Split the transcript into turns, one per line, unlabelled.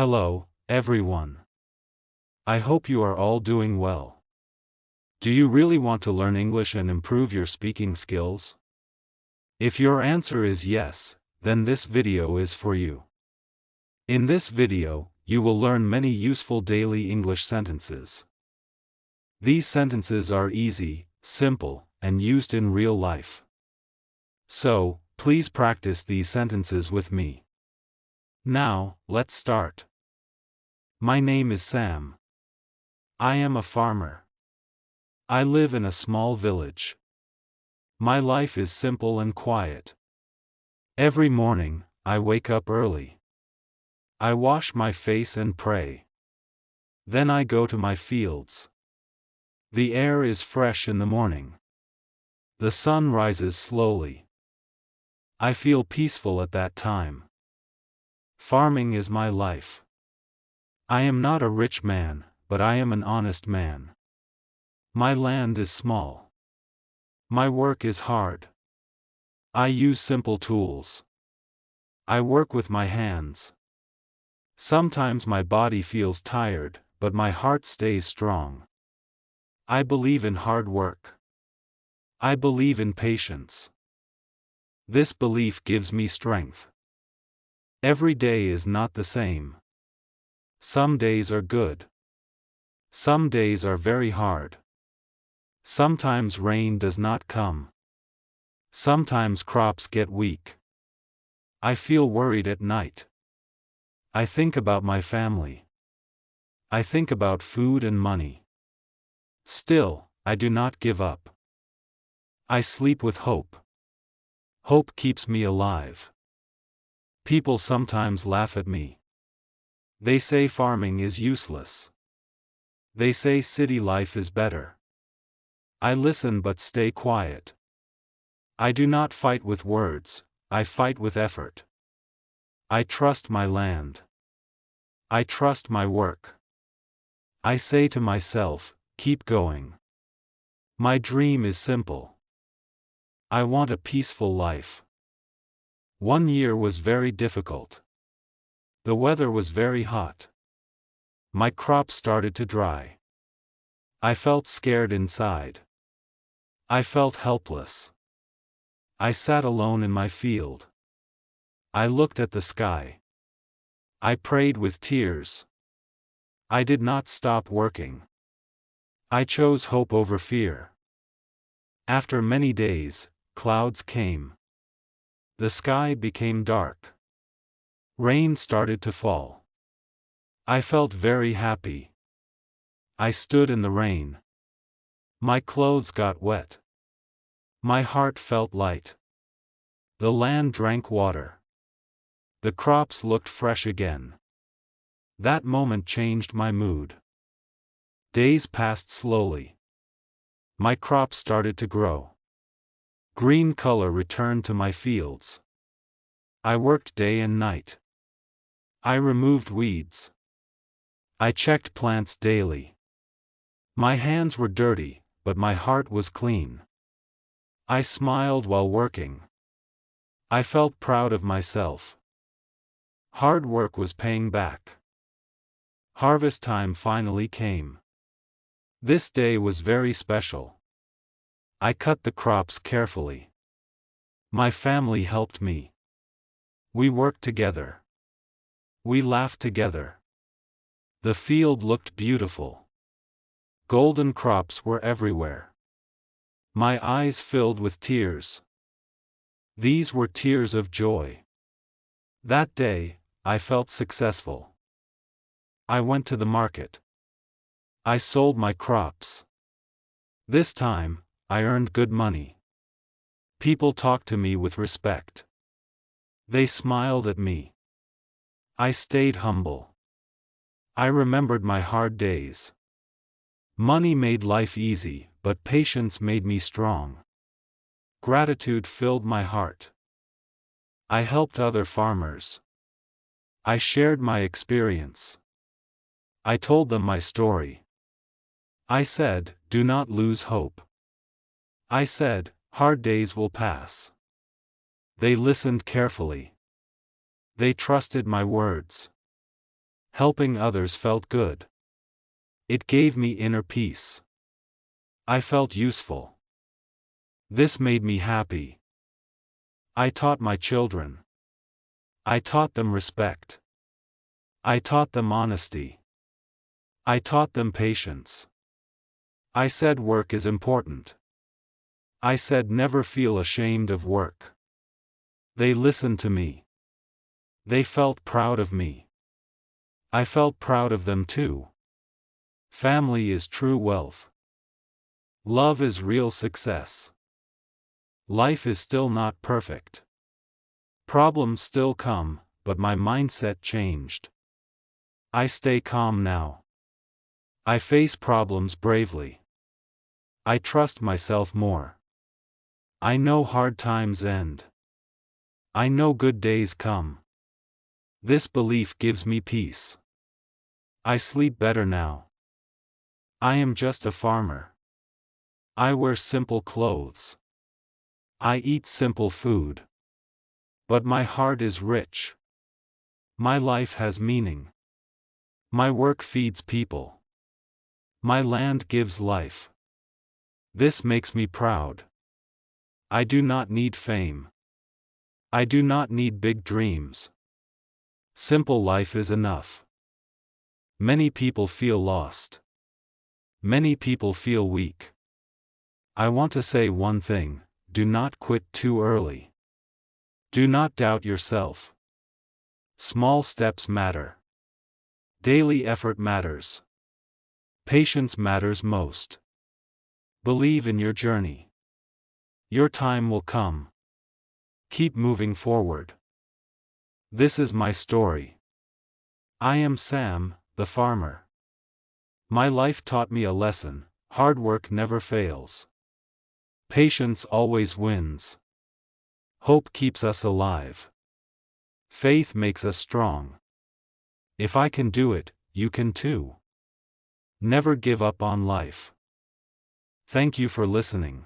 Hello, everyone. I hope you are all doing well. Do you really want to learn English and improve your speaking skills? If your answer is yes, then this video is for you. In this video, you will learn many useful daily English sentences. These sentences are easy, simple, and used in real life. So, please practice these sentences with me. Now, let's start. My name is Sam. I am a farmer. I live in a small village. My life is simple and quiet. Every morning, I wake up early. I wash my face and pray. Then I go to my fields. The air is fresh in the morning. The sun rises slowly. I feel peaceful at that time. Farming is my life. I am not a rich man, but I am an honest man. My land is small. My work is hard. I use simple tools. I work with my hands. Sometimes my body feels tired, but my heart stays strong. I believe in hard work. I believe in patience. This belief gives me strength. Every day is not the same. Some days are good. Some days are very hard. Sometimes rain does not come. Sometimes crops get weak. I feel worried at night. I think about my family. I think about food and money. Still, I do not give up. I sleep with hope. Hope keeps me alive. People sometimes laugh at me. They say farming is useless. They say city life is better. I listen but stay quiet. I do not fight with words, I fight with effort. I trust my land. I trust my work. I say to myself, keep going. My dream is simple. I want a peaceful life. One year was very difficult. The weather was very hot. My crops started to dry. I felt scared inside. I felt helpless. I sat alone in my field. I looked at the sky. I prayed with tears. I did not stop working. I chose hope over fear. After many days, clouds came. The sky became dark. Rain started to fall. I felt very happy. I stood in the rain. My clothes got wet. My heart felt light. The land drank water. The crops looked fresh again. That moment changed my mood. Days passed slowly. My crops started to grow. Green color returned to my fields. I worked day and night. I removed weeds. I checked plants daily. My hands were dirty, but my heart was clean. I smiled while working. I felt proud of myself. Hard work was paying back. Harvest time finally came. This day was very special. I cut the crops carefully. My family helped me. We worked together. We laughed together. The field looked beautiful. Golden crops were everywhere. My eyes filled with tears. These were tears of joy. That day, I felt successful. I went to the market. I sold my crops. This time, I earned good money. People talked to me with respect. They smiled at me. I stayed humble. I remembered my hard days. Money made life easy, but patience made me strong. Gratitude filled my heart. I helped other farmers. I shared my experience. I told them my story. I said, do not lose hope. I said, hard days will pass. They listened carefully. They trusted my words. Helping others felt good. It gave me inner peace. I felt useful. This made me happy. I taught my children. I taught them respect. I taught them honesty. I taught them patience. I said work is important. I said never feel ashamed of work. They listened to me. They felt proud of me. I felt proud of them too. Family is true wealth. Love is real success. Life is still not perfect. Problems still come, but my mindset changed. I stay calm now. I face problems bravely. I trust myself more. I know hard times end. I know good days come. This belief gives me peace. I sleep better now. I am just a farmer. I wear simple clothes. I eat simple food. But my heart is rich. My life has meaning. My work feeds people. My land gives life. This makes me proud. I do not need fame. I do not need big dreams. Simple life is enough. Many people feel lost. Many people feel weak. I want to say one thing: do not quit too early. Do not doubt yourself. Small steps matter. Daily effort matters. Patience matters most. Believe in your journey. Your time will come. Keep moving forward. This is my story. I am Sam, the farmer. My life taught me a lesson: hard work never fails. Patience always wins. Hope keeps us alive. Faith makes us strong. If I can do it, you can too. Never give up on life. Thank you for listening.